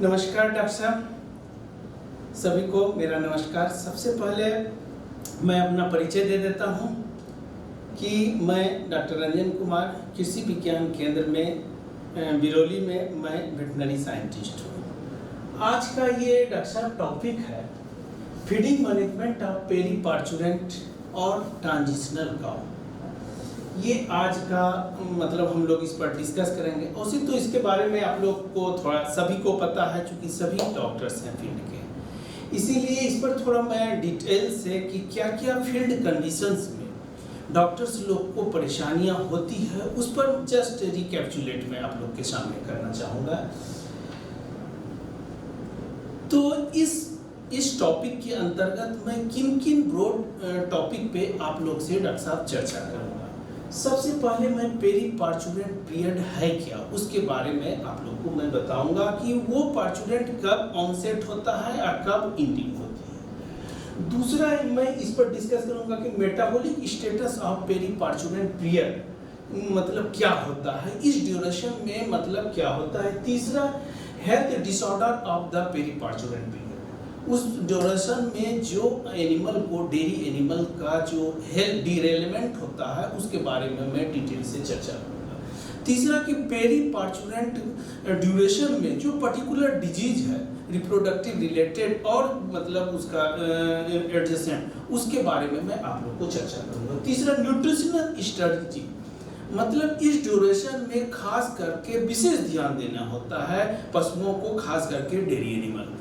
नमस्कार डॉक्टर साहब, सभी को मेरा नमस्कार। सबसे पहले मैं अपना परिचय दे देता हूं कि मैं डॉक्टर रंजन कुमार, कृषि विज्ञान केंद्र में बिरौली में मैं वेटनरी साइंटिस्ट हूं। आज का ये डॉक्टर साहब टॉपिक है feeding management of periparturient और ट्रांजिशनल काउ। ये आज का मतलब हम लोग इस पर डिस्कस करेंगे। उसी तो इसके बारे में आप लोग को थोड़ा सभी को पता है, क्योंकि सभी डॉक्टर्स हैं फील्ड के, इसीलिए इस पर थोड़ा मैं डिटेल से कि क्या क्या फील्ड कंडीशंस में डॉक्टर्स लोग को परेशानियां होती है उस पर जस्ट रिकैप्चुलेट मैं आप लोग के सामने करना चाहूँगा। तो इस टॉपिक के अंतर्गत मैं किन किन ब्रॉड टॉपिक पे आप लोग से डॉक्टर साहब चर्चा करूँगा। सबसे पहले मैं पेरी पार्चुरेंट पीरियड है क्या, उसके बारे में आप लोग को मैं बताऊंगा कि वो पार्चुरेंट कब ऑनसेट होता है और कब एंडिंग होती है। दूसरा मैं इस पर डिस्कस करूंगा कि metabolic status of periparturient period मतलब क्या होता है, इस ड्यूरेशन में मतलब क्या होता है। तीसरा health disorder of the periparturient period, उस ड्यूरेशन में जो एनिमल को डेयरी एनिमल का जो हेल्थ डिरेलमेंट होता है उसके बारे में मैं डिटेल से चर्चा करूँगा। तीसरा कि पेरी पार्चुरेंट ड्यूरेशन में जो पर्टिकुलर डिजीज है रिप्रोडक्टिव रिलेटेड और मतलब उसका एडजेसेंट, उसके बारे में मैं आप लोग को चर्चा करूँगा। तीसरा न्यूट्रिशनल स्ट्रेटजी, मतलब इस ड्यूरेशन में खास करके विशेष ध्यान देना होता है पशुओं को, खास करके डेयरी एनिमल को,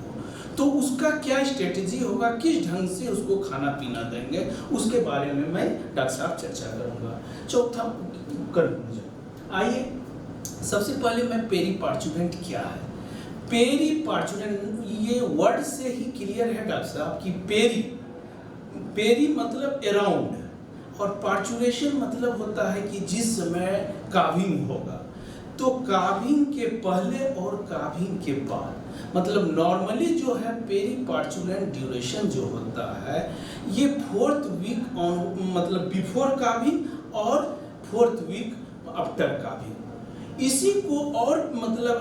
तो उसका क्या स्ट्रेटजी होगा, किस ढंग से उसको खाना पीना देंगे, उसके बारे में मैं डॉक्टर साहब चर्चा करूंगा। चौथा कंक्लूजन। आइए सबसे पहले मैं पेरी पार्चुरेंट क्या है। पेरी पार्चुरेंट ये वर्ड से ही क्लियर है डॉक्टर साहब कि पेरी मतलब अराउंड और पार्चुरेशन मतलब होता है कि जिस समय काविंग होगा, तो काविंग के पहले और काविंग के बाद, मतलब नॉर्मली जो है पेरी पार्चुरेंट ड्यूरेशन जो होता है ये 4th वीक ऑन मतलब बिफोर काविंग और 4th वीक आफ्टर काविंग। इसी को और मतलब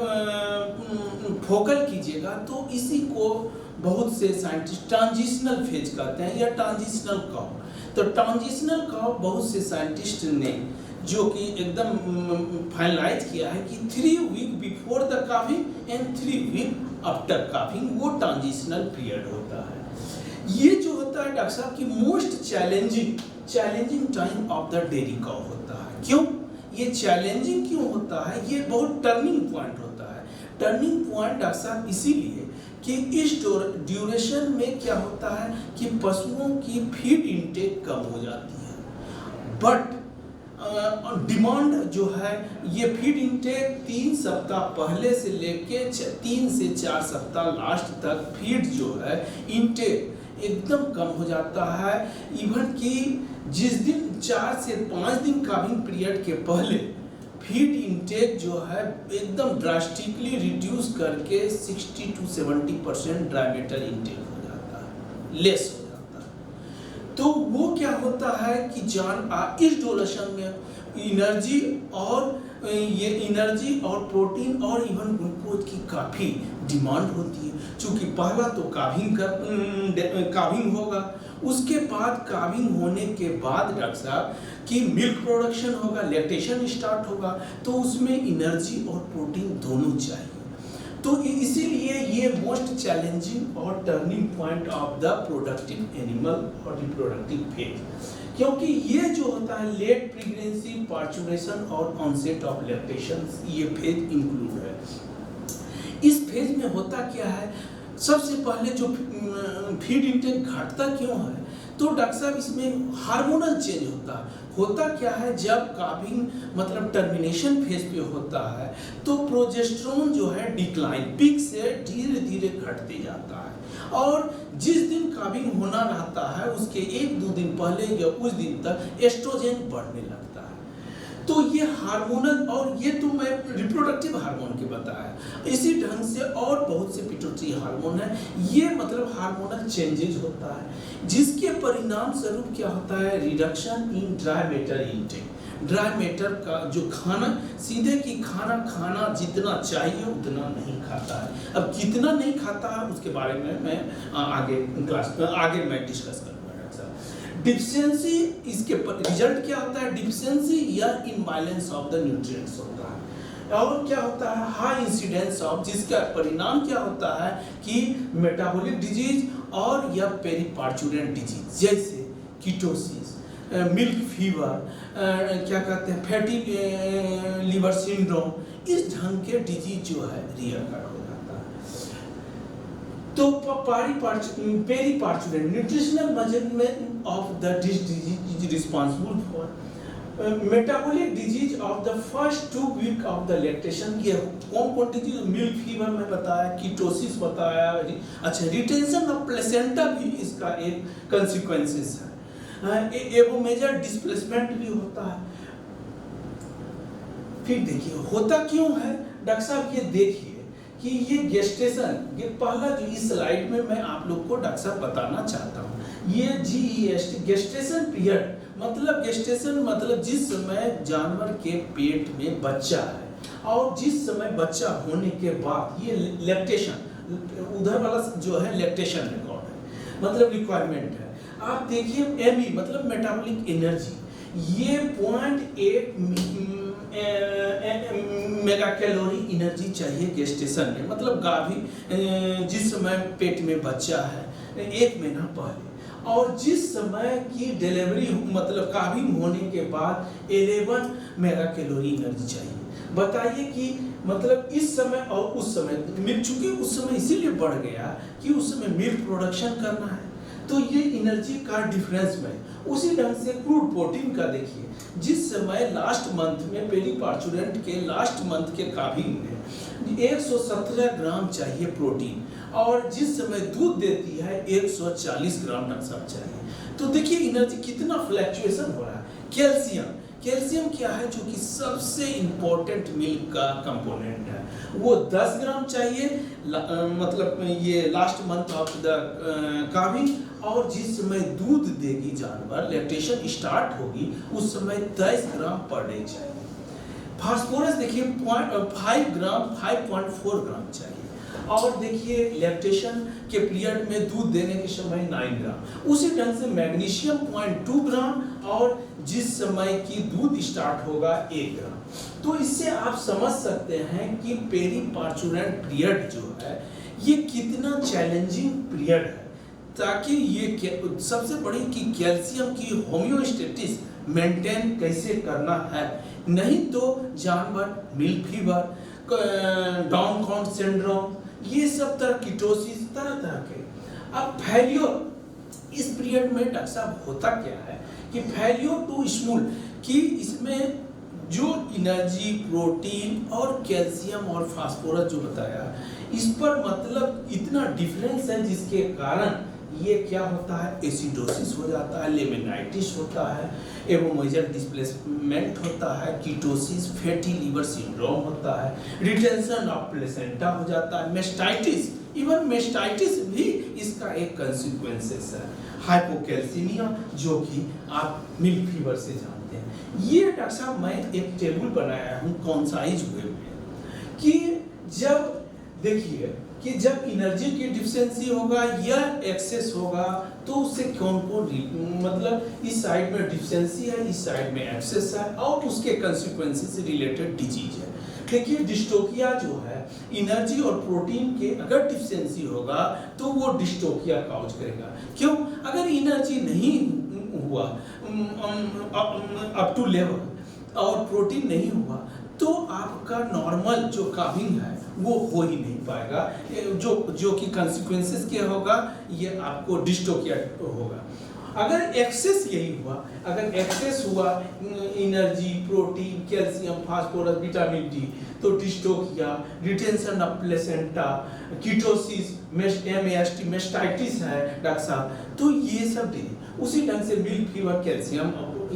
फोकल कीजिएगा तो इसी को बहुत से साइंटिस्ट ट्रांजिशनल फेज कहते हैं या ट्रांजिशनल काउ। तो ट्रांजिशनल काउ बहुत से साइंटिस्ट ने जो कि एकदम फाइनलाइज किया है कि 3 week before the calving and 3 week after calving वो ट्रांजिशनल पीरियड होता है। ये जो होता है डॉक्टर साहब की most challenging time of the dairy cow होता है। क्यों ये चैलेंजिंग क्यों होता है, ये बहुत टर्निंग पॉइंट होता है। टर्निंग पॉइंट डॉक्टर साहब इसीलिए कि इस ड्यूरेशन में क्या होता है कि पशुओं की फीड इंटेक कम हो जाती है, बट डिमांड जो है ये फीड इंटेक 3 सप्ताह पहले से लेके 3 से 4 सप्ताह लास्ट तक फीड जो है इंटेक एकदम कम हो जाता है। इवन कि जिस दिन 4 से 5 दिन काविंग पीरियड के पहले फीड इंटेक जो है एकदम ड्रास्टिकली रिड्यूस करके 60 to 70% ड्राई मैटर इंटेक हो जाता है, लेस हो जाता है। तो वो क्या होता है कि इस ड्यूरेशन में एनर्जी और प्रोटीन और इवन ग्लूकोज की काफ़ी डिमांड होती है। क्योंकि पहला तो काविंग होगा, उसके बाद काविंग होने के बाद डॉक्टर साहब कि मिल्क प्रोडक्शन होगा, लैक्टेशन स्टार्ट होगा, तो उसमें एनर्जी और प्रोटीन दोनों चाहिए। तो इसीलिए ये मोस्ट चैलेंजिंग और turning point of the productive animal और रिप्रोडक्टिव फेज, क्योंकि ये जो होता है लेट प्रेगनेंसी, पार्चुरेशन और ऑनसेट ऑफ लैक्टेशन, ये फेज इंक्लूड है। इस फेज में होता क्या है, सबसे पहले जो फीड इंटेक घटता क्यों है, तो डॉक्टर साहब इसमें हार्मोनल चेंज होता क्या है, जब काविंग मतलब टर्मिनेशन फेज पे होता है तो प्रोजेस्टेरोन जो है डिक्लाइन पीक से धीरे धीरे घटते जाता है, और जिस दिन काविंग होना रहता है उसके 1-2 दिन पहले या कुछ दिन तक एस्ट्रोजन बढ़ने लगता है। तो ये हार्मोनल, और ये तो मैं रिप्रोडक्टिव हार्मोन के बताया, इसी ढंग से और बहुत से पिट्यूटरी हार्मोन है, ये मतलब हार्मोनल चेंजेज होता है, जिसके परिणाम स्वरूप क्या होता है reduction in dry matter intake. Dry matter का जो खाना सीधे कि खाना जितना चाहिए उतना नहीं खाता है। अब कितना नहीं खाता है उसके बारे में मैं आगे मैं डिस्कस करूँगा डॉक्टर साहब। डिफिशियंसी, इसके रिजल्ट क्या होता है? डिफिशियंसी या इम्बैलेंस ऑफ द न्यूट्रिएंट्स होता है। और क्या होता है? हाई इंसिडेंस ऑफ, जिसका परिणाम क्या होता है कि मेटाबॉलिक डिजीज और या पेरीपार्चुरेंट डिजीज जैसे कीटोसिस, मिल्क फीवर, क्या कहते हैं फैटी लीवर सिंड्रोम, इस ढंग के डिजीज जो है रियकर हो जाता है। तो periparturient nutritional measurement of the disease is responsible for metabolic disease of the first 2 week of the lactation. ये कौन डिजीज? मिल्क फीवर में बताया, कीटोसिस बताया, अच्छा रिटेंशन ऑफ प्लेसेंटा भी इसका एक कंसिक्वेंसेस है। एवोमेजर डिस्प्लेसमेंट भी होता है। फिर देखिए होता क्यों है डॉक्टर साहब, ये देखिए कि ये गेस्टेशन, ये पहला जो इस स्लाइड में मैं आप लोग को डॉक्टर साहब बताना चाहता हूँ, ये GEST गेस्टेशन पीरियड मतलब गेस्टेशन मतलब जिस समय जानवर के पेट में बच्चा है और जिस समय बच्चा होने के बाद ये लैक्टेशन, उधर वाला जो है लैक्टेशन रिकॉर्ड है, मतलब रिक्वायरमेंट है। आप देखिए ME मतलब मेटाबॉलिक एनर्जी, ये 0.8 मेगा कैलोरी एनर्जी चाहिए गेस्टेशन में, मतलब गाभी जिस समय पेट में बच्चा है 1 महीना पहले, और जिस समय की डिलीवरी मतलब गाभिन होने के बाद 11 मेगा कैलोरी एनर्जी चाहिए। बताइए कि मतलब इस समय और उस समय मिल चुके, उस समय इसीलिए बढ़ गया कि उस समय मिल्क प्रोडक्शन करना है, तो ये एनर्जी का डिफरेंस में। उसी ढंग से क्रूड प्रोटीन का देखिए, जिस समय लास्ट मंथ में पेरीपार्चुरेंट के लास्ट मंथ के गाभिन में 117 ग्राम चाहिए प्रोटीन, और जिस समय दूध देती है 140 ग्राम नक्शा चाहिए। तो देखिए एनर्जी कितना फ्लैक्चुएशन हो रहा है। कैल्शियम क्या है? जो कि सबसे इंपॉर्टेंट मिल्क का कंपोनेंट है, वो 10 ग्राम चाहिए मतलब ये लास्ट मंथ ऑफ द गाभिन, और जिस समय दूध देगी जानवर, लैक्टेशन स्टार्ट होगी, उस समय 23 ग्राम पर डे चाहिए। फास्फोरस देखिए 5 ग्राम 5.4 ग्राम चाहिए, और देखिए लैक्टेशन के पीरियड में दूध देने के समय 9 ग्राम। उसी ढंग से मैग्नीशियम 0.2 ग्राम, और जिस समय की दूध स्टार्ट होगा 1 ग्राम। तो इससे आप समझ सकते हैं कि पेरीपार्चुरेंट पीरियड जो है ये कितना चैलेंजिंग पीरियड है, ताकि ये सबसे बड़ी कि कैल्शियम की होम्योस्टेटिस मेंटेन कैसे करना है, नहीं तो जानवर milk fever, down count syndrome, ये सब तरह कीटोसिस तरह के। अब फैल्योर इस पीरियड में डॉक्टर साहब होता क्या है कि फैल्योर टू स्मूल, कि इसमें जो एनर्जी, प्रोटीन और कैल्शियम और फास्फोरस जो बताया, इस पर मतलब इतना डिफरेंस है, जिसके कारण ये क्या होता है, एसिडोसिस हो जाता है, लेमिनाइटिस होता है, एवोमेजर डिस्प्लेसमेंट होता है, कीटोसिस, फैटी लीवर सिंड्रोम होता है, रिटेंशन ऑफ प्लेसेंटा हो जाता है, मेस्टाइटिस, इवन मेस्टाइटिस भी इसका एक कंसिक्वेंसेस है, हाइपोकैल्सीमिया, जो कि आप मिल्क फीवर से जानते हैं। ये डॉक्टर साहब मैं एक टेबल बनाया हूँ कॉन्साइज हुए कि जब देखिए कि जब एनर्जी की डिफिशियंसी होगा या एक्सेस होगा, तो उससे कौन मतलब इस साइड में डिफिशियंसी है, इस साइड में एक्सेस है, और उसके कंसिक्वेंसेस से रिलेटेड डिजीज है। देखिए डिस्टोकिया जो है, एनर्जी और प्रोटीन के अगर डिफिशियंसी होगा तो वो डिस्टोकिया काउज करेगा। क्यों? अगर एनर्जी नहीं हुआ अप टू लेवल और प्रोटीन नहीं हुआ, तो आपका नॉर्मल जो काविंग है वो हो ही नहीं पाएगा, जो कि कंसिक्वेंसेस क्या होगा, ये आपको डिस्टोकिया होगा। अगर एक्सेस यही हुआ, अगर एक्सेस हुआ energy, protein, calcium, phosphorus, vitamin D, तो dystocia, retention of placenta, ketosis, MAST, mastitis है डॉक्टर साहब, तो ये सब उसी ढंग से मिल्क फीवर, कैल्शियम,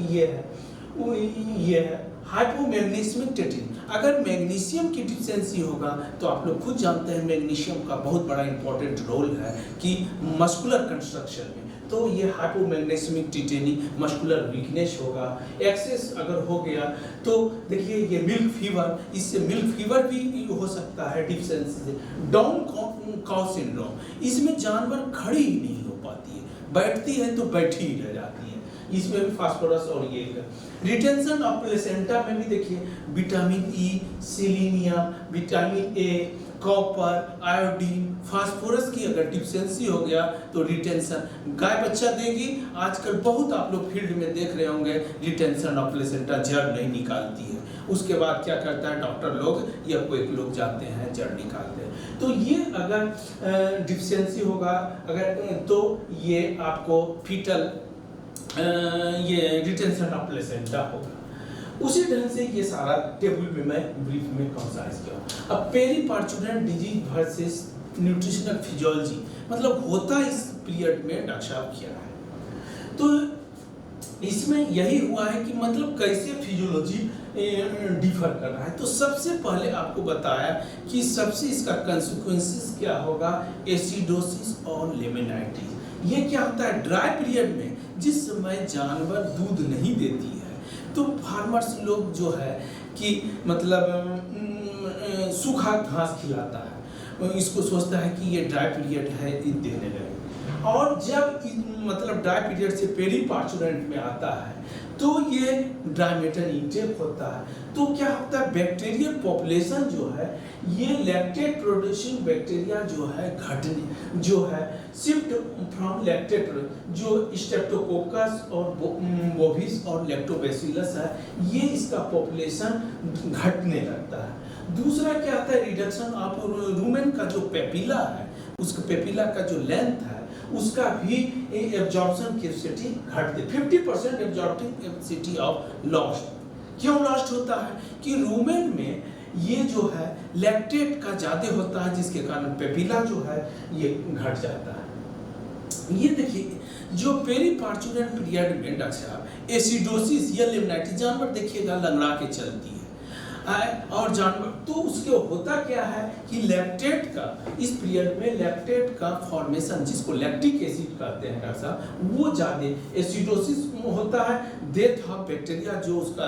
ये है हाइपोमैग्नीशियमिक टेटिन। अगर मैग्नीशियम की डिफिशियंसी होगा तो आप लोग खुद जानते हैं मैग्नीशियम का बहुत बड़ा इंपॉर्टेंट रोल है कि मस्कुलर कंस्ट्रक्शन में, तो ये हाइपोमैग्नेसिमिक टिटेनी, मस्कुलर वीकनेस होगा। एक्सेस अगर हो गया तो देखिए ये मिल्क फीवर, इससे मिल्क फीवर भी हो सकता है डिफिशिएंसी से। डाउन काउ सिंड्रोम, इसमें जानवर खड़ी ही नहीं हो पाती है, बैठती है तो बैठी ही रह जाती है, इसमें भी फास्फोरस और ये रिटेंशन ऑफ प्लेसेंटा में भी देखिए vitamin E, selenium, vitamin A, copper, iodine, phosphorus की अगर डिफिशिएंसी हो गया तो रिटेंशन, गाय बच्चा देगी, आजकल बहुत आप लोग फील्ड में देख रहे होंगे रिटेंशन ऑफ प्लेसेंटा, जड़ नहीं निकालती है, उसके बाद क्या करता है डॉक्टर लोग या कोई लोग जाते हैं जड़ निकालते हैं। तो ये अगर डिफिशिएंसी होगा अगर तो ये आपको फीटल ये रिटेंशन ऑफ प्लेसेंटा होगा। उसी ढंग से ये सारा टेबल में मैं ब्रीफ में कंसाइज किया। अब periparturient disease versus nutritional physiology, मतलब होता इस पीरियड में डॉक्टर साहब क्या है, तो इसमें यही हुआ है कि मतलब कैसे फिजियोलॉजी डिफर कर रहा है। तो सबसे पहले आपको बताया कि सबसे इसका कंसिक्वेंसेस क्या होगा, एसिडोसिस और लेमिनाइटिस। ये क्या होता है ड्राई पीरियड में, जिस समय जानवर दूध नहीं देती है तो फार्मर्स लोग जो है कि मतलब सूखा घास खिलाता है, इसको सोचता है कि ये ड्राई पीरियड है, देने लगे। और जब मतलब ड्राई पीरियड से पेरी पार्चुरेंट में आता है तो ये ड्राई मेटर इंटेक होता है, तो क्या होता है बैक्टीरियल पॉपुलेशन जो है ये लैक्टेट प्रोड्यूसिंग बैक्टीरिया जो है घटने जो है शिफ्ट फ्रॉम लैक्टेट, जो स्ट्रेप्टोकोकस और बोविस और लैक्टोबैसिलस है, ये इसका पॉपुलेशन घटने लगता है। दूसरा क्या आता है रिडक्शन ऑफ रूमेन का जो पेपिला है, उसका पेपिला का जो लेंथ है उसका भी एब्जॉर्प्शन कैपेसिटी घटती, 50% एब्जॉर्प्टिंग कैपेसिटी ऑफ लॉस्ट। क्यों लॉस्ट होता है कि रूमेन में ये जो है लैक्टेट का ज्यादा होता है, जिसके कारण पेपिला जो है ये घट जाता है। ये देखिए जो पेरी पार्चुरेंट पीरियड में डॉक्टर साहब एसिडोसिस या लेमिनाइटिस, जानवर देखिएगा लंगड़ा के चलती है और जानवर, तो उसके होता क्या है कि लैक्टेट का इस पीरियड में लैक्टेट का फॉर्मेशन, जिसको लैक्टिक एसिड कहते हैं डॉक्टर साहब, वो ज़्यादा एसिडोसिस होता है, डेथ ऑफ बैक्टीरिया जो उसका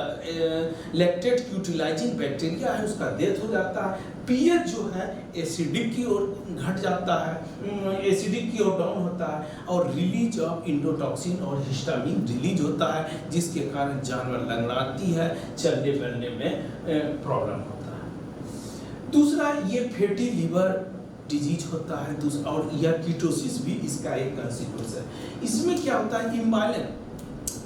लैक्टेट यूटिलाइजिंग बैक्टीरिया है उसका डेथ हो जाता है। पीएच जो है एसिडिक की ओर घट जाता है, एसिडिक की ओर डाउन होता है, और रिलीज ऑफ इंडोटॉक्सिन और हिस्टामिन रिलीज होता है, जिसके कारण जानवर लंगड़ाती है, चलने फिरने में प्रॉब्लम होता है। दूसरा ये फैटी लिवर डिजीज होता है, दूसरा और यह कीटोसिस भी इसका एक कंसिक्वेंस है। इसमें क्या होता है इम्बैलेंस,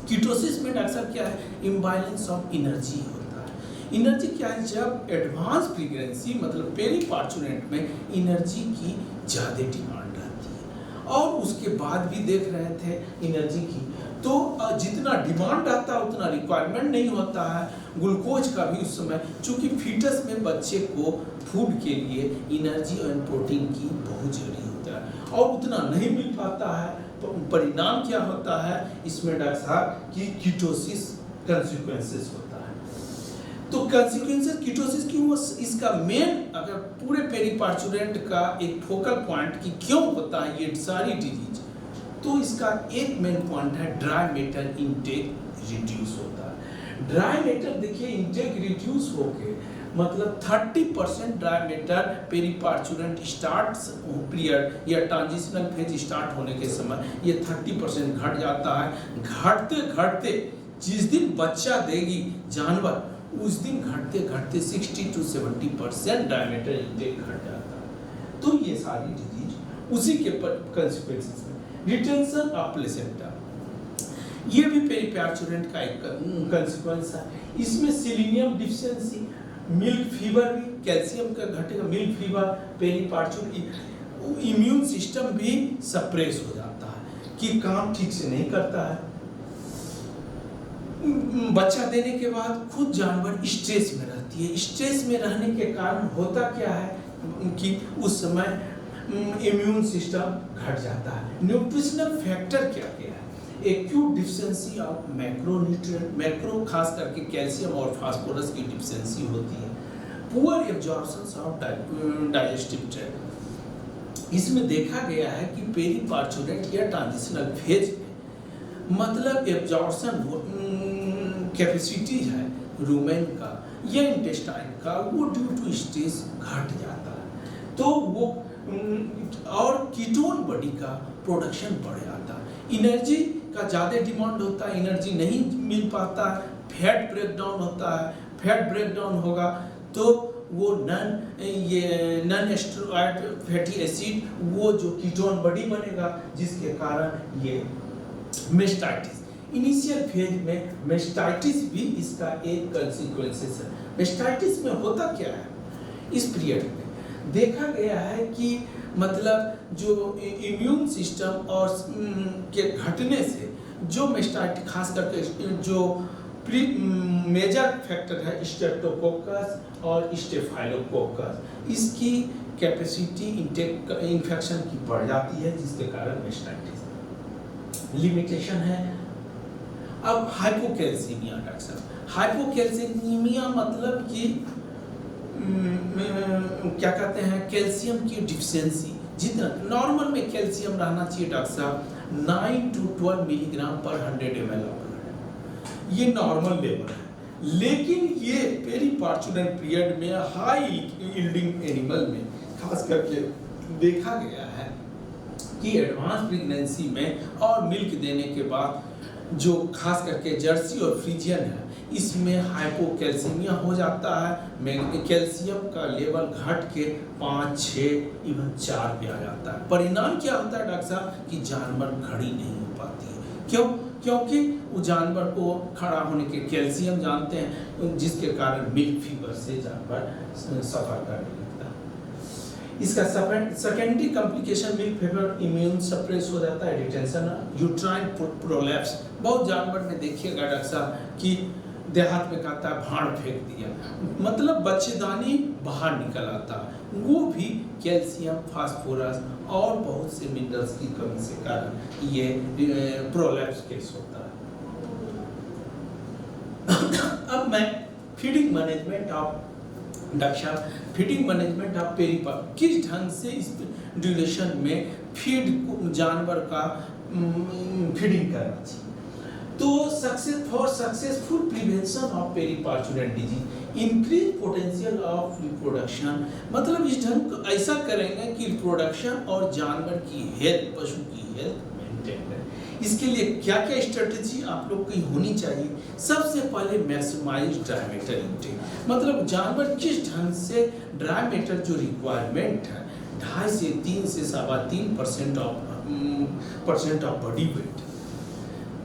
कीटोसिस में डॉक्टर साहब क्या है इम्बैलेंस ऑफ एनर्जी होता है। एनर्जी क्या है, जब एडवांस प्रेगनेंसी मतलब पेरी पार्चुरेंट में एनर्जी की ज़्यादा डिमांड रहती है, और उसके बाद भी देख रहे थे एनर्जी की, तो जितना डिमांड आता है उतना रिक्वायरमेंट नहीं होता है ग्लूकोज का भी उस समय, चूंकि फीटस में बच्चे को फूड के लिए एनर्जी और प्रोटीन की बहुत जरूरी होता है, और उतना नहीं मिल पाता है। परिणाम क्या होता है इसमें डॉक्टर साहब कि कीटोसिस कंसिक्वेंसेस होता है। तो कंसिक्वेंसेस कीटोसिस क्यों, इसका मेन अगर पूरे पेरी पार्चुरेंट का एक फोकल पॉइंट कि क्यों होता है ये सारी डिजीज, तो इसका एक मेन पॉइंट है ड्राई मैटर इनटेक रिड्यूस होता है। ड्राई मैटर देखिए इनटेक रिड्यूस होके मतलब 30% dry matter periparturient starts period या ट्रांजिशनल फेज स्टार्ट होने के समय ये 30% घट जाता है। घटते घटते जिस दिन बच्चा देगी जानवर उस दिन घटते घटते 60 to 70% ड्राई मैटर इनटेक घट जाता है। तो ये सारी डिजीज उसी के कंसिक्वेंसेस है। रिटेंशन ऑफ प्लेसेंटा ये भी पेरी पार्चुरेंट का एक कंसिक्वेंस है। इसमें सेलेनियम डिफिशिएंसी, मिल्क फीवर भी, कैल्शियम का घटेगा, milk fever, periparturient, immune system भी सप्रेस हो जाता है कि काम ठीक से नहीं करता है। बच्चा देने के बाद खुद जानवर स्ट्रेस में रहती है। स्ट्रेस में रहने के कारण होता क्या है कि उस समय इम्यून सिस्टम घट जाता है। न्यूट्रिशनल फैक्टर क्या क्या है, acute deficiency of macronutrient, macro खास करके कैल्शियम और फास्फोरस की डिफिशिएंसी होती है। Poor absorption of digestive tract, इसमें देखा गया है कि पेरी पार्चुरेंट या ट्रांजिशनल फेज में मतलब एब्जॉर्प्शन कैपेसिटी है रूमेन का या इंटेस्टाइन का वो ड्यू टू स्ट्रेस घट जाता है, तो वो और कीटोन बॉडी का प्रोडक्शन बढ़ जाता है, एनर्जी का ज़्यादा डिमांड होता है, एनर्जी नहीं मिल पाता है, फैट ब्रेक डाउन होता है, फैट ब्रेक डाउन होगा तो वो नॉन स्टेरॉयड फैटी एसिड वो जो कीटोन बॉडी बनेगा, जिसके कारण ये मेस्टाइटिस इनिशियल फेज में मेस्टाइटिस भी इसका एक कंसिक्वेंसेस है। मेस्टाइटिस में होता क्या है, इस पीरियड में देखा गया है कि मतलब जो इम्यून सिस्टम और के घटने से जो मेस्टाइटिस खास करके जो मेजर फैक्टर है स्ट्रेप्टोकोकस और स्टेफाइलोकोकस, इसकी कैपेसिटी इन्फेक्शन की बढ़ जाती है, जिसके कारण मेस्टाइटिस। लिमिटेशन है अब हाइपोकैल्सीमिया। डॉक्टर साहब हाइपोकैल्सीमिया मतलब कि क्या कहते हैं कैल्शियम की डिफिशियंसी, जितना नॉर्मल में कैल्शियम रहना चाहिए डॉक्टर साहब 9 to 12 मिलीग्राम पर 100 ml, ये नॉर्मल लेवल है। लेकिन ये पेरी पार्चुरेंट पीरियड में हाई यील्डिंग एनिमल में खास करके देखा गया है कि एडवांस प्रेगनेंसी में और मिल्क देने के बाद जो खास करके जर्सी और फ्रीजियन है, इसमें हाइपोकैल्सीमिया हो जाता है, कैल्शियम का लेवल घट के 5, 6 इवन 4 पे आ जाता है। परिणाम क्या होता है डॉक्टर साहब कि जानवर खड़ी नहीं हो पाती है। क्यों? क्योंकि वो जानवर को खड़ा होने के कैल्शियम जानते हैं, जिसके कारण मिल्क फीवर से जानवर सफर करने लगता है। इसका secondary complication milk fever, immune suppress हो जाता है, डिटेंशन, यूट्राइन प्रोलैप्स। बहुत जानवर में देखिएगा डॉक्टर साहब कि देहात में कहता है भाड़ फेंक दिया, मतलब बच्चेदानी बाहर निकल आता, वो भी कैल्शियम, फास्फोरस और बहुत से मिनरल्स की कमी से कारण ये प्रोलैप्स केस होता है। अब मैं फीडिंग मैनेजमेंट ऑफ डॉक्टर साहब फीडिंग मैनेजमेंट ऑफ पेरी किस ढंग से इस ड्यूरेशन में फीड जानवर का फीडिंग करना चाहिए। तो successful prevention of periparturient disease, increase potential of reproduction, मतलब इस ढंग को ऐसा करेंगे कि रिप्रोडक्शन और जानवर की हेल्थ, पशु की हेल्थ मेंटेन है। इसके लिए क्या क्या स्ट्रेटेजी आप लोग की होनी चाहिए। सबसे पहले मैक्सिमाइज ड्राई मैटर इंटेक, मतलब जानवर किस ढंग से ड्राई मैटर जो रिक्वायरमेंट है 2.5 से 3 से 3.25% ऑफ बॉडी वेट,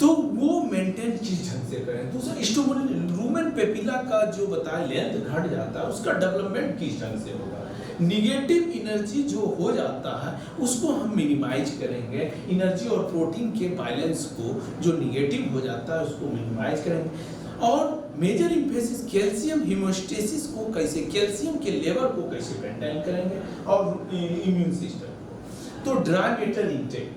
तो वो मेंटेन किस ढंग से करें। दूसरा स्टोमोनिल रूमेन पेपिला का जो बताया लेंथ घट जाता है, उसका डेवलपमेंट किस ढंग से होगा। निगेटिव एनर्जी जो हो जाता है उसको हम मिनिमाइज करेंगे, एनर्जी और प्रोटीन के बैलेंस को जो निगेटिव हो जाता है उसको मिनिमाइज करेंगे। और मेजर इम्फेसिस कैल्शियम हिमोस्टेसिस को कैसे, कैल्शियम के लेवल को कैसे मेंटेन करेंगे और इम्यून सिस्टम को। तो ड्राई मैटर इंटेक,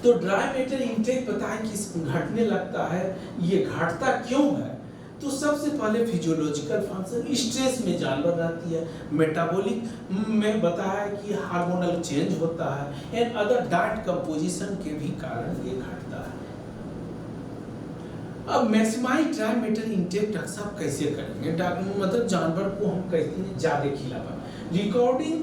तो ड्राई मैटर इंटेक पता है कि घटने लगता है, ये घटता क्यों है। तो सबसे पहले फिजियोलॉजिकल फंक्शन, स्ट्रेस में जानवर रहती है, मेटाबॉलिक में बताया है कि हार्मोनल चेंज होता है एंड अदर डाइट कंपोजिशन के भी कारण ये घटता है। अब maximise dry matter intake doctor साहब कैसे करेंगे, मतलब जानवर को हम कहते हैं ज़्यादा खिलावा। रिकॉर्डिंग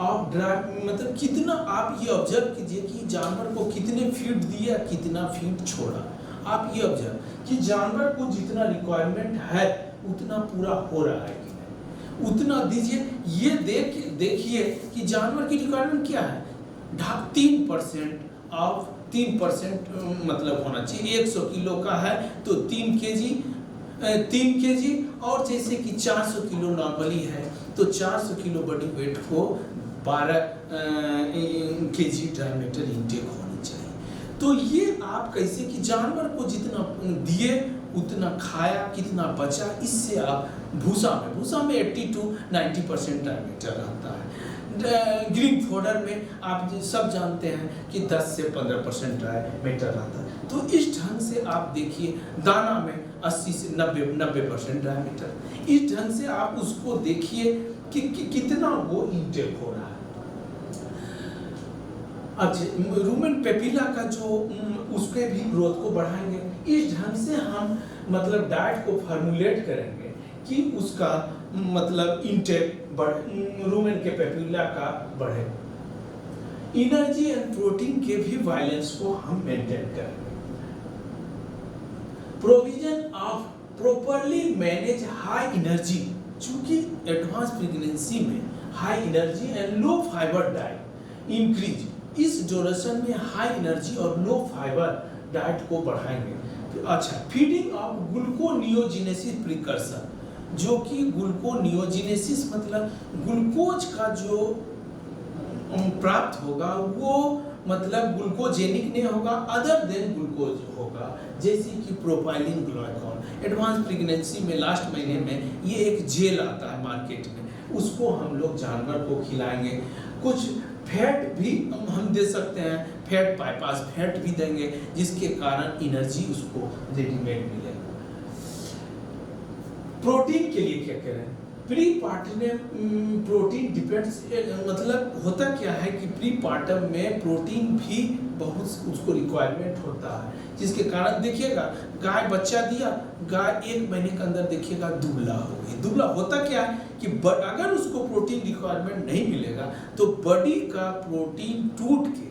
आप ड्राई मतलब कितना आप ये ऑब्जर्व कीजिए कि जानवर को कितने फीड दिया, कितना फीड छोड़ा। आप ये ऑब्जर्व कि जानवर को जितना रिक्वायरमेंट है उतना पूरा हो रहा है कि नहीं, उतना दीजिए। ये देखिए कि जानवर की रिक्वायरमेंट क्या है, 3% ऑफ 3% मतलब होना चाहिए। 100 किलो का है तो 3 केजी, और जैसे कि 400 किलो नॉर्मली है तो 400 किलो बॉडी वेट को 12 केजी ड्राई मैटर इंटेक होनी चाहिए। तो ये आप कैसे कि जानवर को जितना दिए उतना खाया, कितना बचा, इससे आप भूसा में 80 to 90% ड्राई मैटर रहता है। ग्रीन फोडर में आप सब जानते हैं कि 10 से 15% ड्राई मैटर रहता है। तो इस ढंग से आप देखिए, दाना में 80 से 90% ड्राई मैटर, इस ढंग से आप उसको देखिए कि कितना वो इंटेक हो रहा है। अच्छा, रूमेन पेपिला का जो उसके भी ग्रोथ को बढ़ाएंगे। इस ढंग से हम मतलब डाइट को फार्मूलेट करेंगे कि उसका मतलब इंटेक रूमेन के पेपिला का बढ़े। एनर्जी एंड प्रोटीन के भी बैलेंस को हम मेंटेन करेंगे। Provision of properly manage high energy, चूंकि एडवांस प्रेगनेंसी में high energy and low fibre diet increase, इस ड्यूरेशन में हाई एनर्जी और लो फाइबर डाइट को बढ़ाएंगे। अच्छा, फीडिंग ऑफ ग्लूकोनियोजेनेसिस प्रिकर्सर, जो कि ग्लूकोनियोजेनेसिस मतलब ग्लूकोज का जो प्राप्त होगा वो मतलब ग्लूकोजेनिक नहीं होगा, अदर देन ग्लूकोज होगा, जैसे कि प्रोपाइलिन ग्लाइकॉल। एडवांस प्रेगनेंसी में लास्ट महीने में ये एक जेल आता है मार्केट में, उसको हम लोग जानवर को खिलाएंगे। कुछ फैट भी हम दे सकते हैं, फैट बाईपास फैट भी देंगे, जिसके कारण एनर्जी उसको रेडीमेड मिलेगा। प्रोटीन के लिए क्या करें? प्री पार्टम प्रोटीन डिपेंड्स, मतलब होता क्या है कि प्री पार्टम में प्रोटीन भी बहुत उसको रिक्वायरमेंट होता है, जिसके कारण देखिएगा गाय बच्चा दिया, गाय 1 महीने के अंदर देखिएगा दुबला हो गई। दुबला होता क्या है कि अगर उसको प्रोटीन रिक्वायरमेंट नहीं मिलेगा तो बॉडी का प्रोटीन टूट के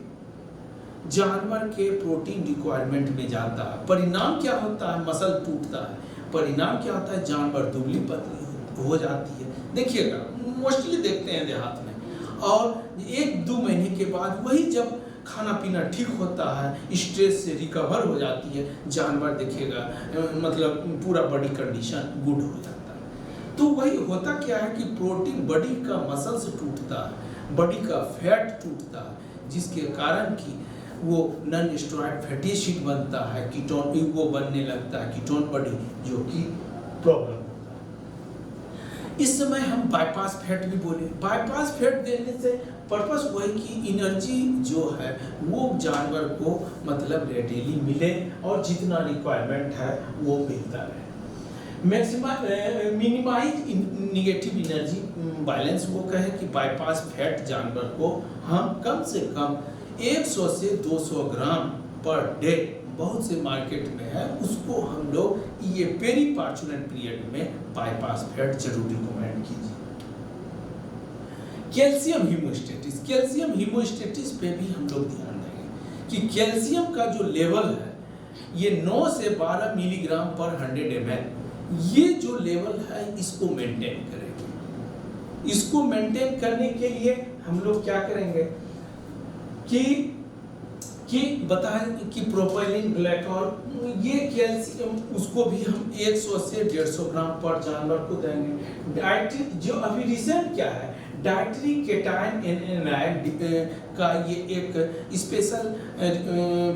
जानवर के प्रोटीन रिक्वायरमेंट में जाता है। परिणाम क्या होता है? मसल टूटता है। परिणाम क्या होता है? जानवर दुबली पतली हो जाती है। देखिएगा मोस्टली देखते हैं देहात में, और 1-2 महीने के बाद वही जब खाना पीना ठीक होता है, स्ट्रेस से रिकवर हो जाती है, जानवर देखिएगा मतलब पूरा बॉडी कंडीशन गुड हो जाता है। तो वही होता क्या है कि प्रोटीन बॉडी का मसल से टूटता है, बॉडी का फैट टूटता है, जिसके कारण कि वो नॉन स्टेरॉइड फैटी एसिड बनता है, कीटोन वो बनने लगता है, कीटोन बॉडी, जो कि प्रॉब्लम होता है। इस समय हम बाईपास फैट भी बोले। बाईपास फैट देने से पर्पस वही कि एनर्जी जो है वो जानवर को मतलब रेडिली मिले और जितना रिक्वायरमेंट है वो मिलता रहे। मिनिमाइज निगेटिव एनर्जी बैलेंस, वो कहे कि बाईपास फैट जानवर को हम कम से कम 100 से 200 ग्राम पर डे, बहुत से मार्केट में है, उसको हम लोग ये पेरी पार्चुलेंट पीरियड में बाईपास फैट जरूर रिकमेंड कीजिए। कैल्शियम हीमोस्टेटिस, कैल्शियम हीमोस्टेटिस पे भी हम लोग ध्यान देंगे कि कैल्शियम का जो लेवल है ये 9 से 12 मिलीग्राम पर 100 ml, ये जो लेवल है इसको मेंटेन करेंगे। इसको मेंटेन करने के लिए हम लोग क्या करेंगे कि बताएं कि प्रोपाइलिन ग्लाइकॉल, ये कैल्शियम उसको भी हम 100 से 150 ग्राम पर जानवर को देंगे। डाइटरी जो अभी रिसेंट क्या है, डाइटरी केटाइन एनायन का ये एक स्पेशल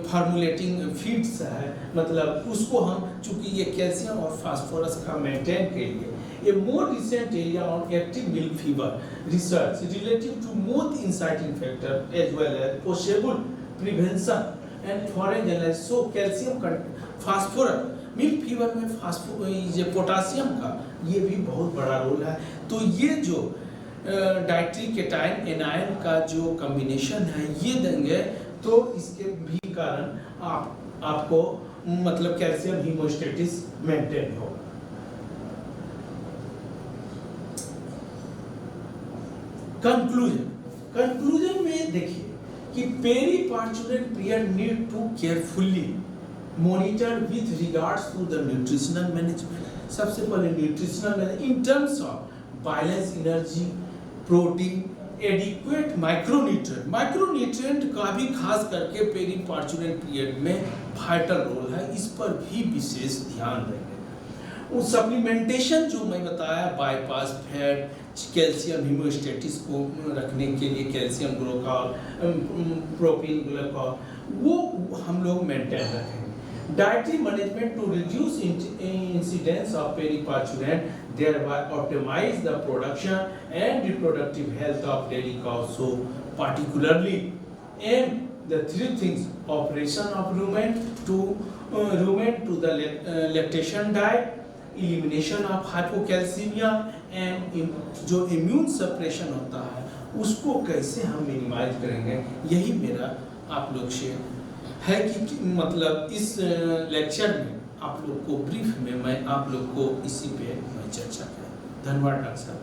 फार्मूलेटिंग फीड्स है, मतलब उसको हम चूंकि ये कैल्शियम और फास्फोरस का मेंटेन के लिए a more recent area on active milk fever research relative to both inciting factor as well as possible prevention and foreign generation, so calcium phosphorus milk fever में ये पोटासियम का ये भी बहुत बड़ा रोल है। तो ये जो डाइटरी केटाइन एनायन का जो कॉम्बिनेशन है ये देंगे तो इसके भी कारण आपको मतलब कैल्शियम हीमोस्टेटिस मेंटेन होगा। कंक्लूजन में देखिए कि periparturient period need to carefully monitor with regards to the nutritional management. सबसे पहले nutritional management in terms of balance energy, protein, adequate micronutrient का भी खास करके पेरी पार्चुलेंट पीरियड में वाइटल रोल है, इस पर भी विशेष ध्यान देंगे। उस सप्लीमेंटेशन जो मैं बताया, बाईपास फैट, कैल्शियम हीमोस्टेटिस को रखने के लिए कैल्शियम ग्लूकोल, प्रोटीन ग्लूकोल, वो हम लोग मेंटेन रखेंगे। Dietary management to reduce incidence of periparturient, thereby optimize the production and reproductive health of dairy cows. So particularly aim the 3 things: operation of rumen to the lactation diet, elimination of hypocalcemia, and जो immune suppression होता है उसको कैसे हम minimise करेंगे, यही मेरा आप लोग से है कि मतलब इस लेक्चर में आप लोग को ब्रीफ में मैं आप लोग को इसी पे मैं चर्चा करूँ। धन्यवाद डॉक्टर साहब।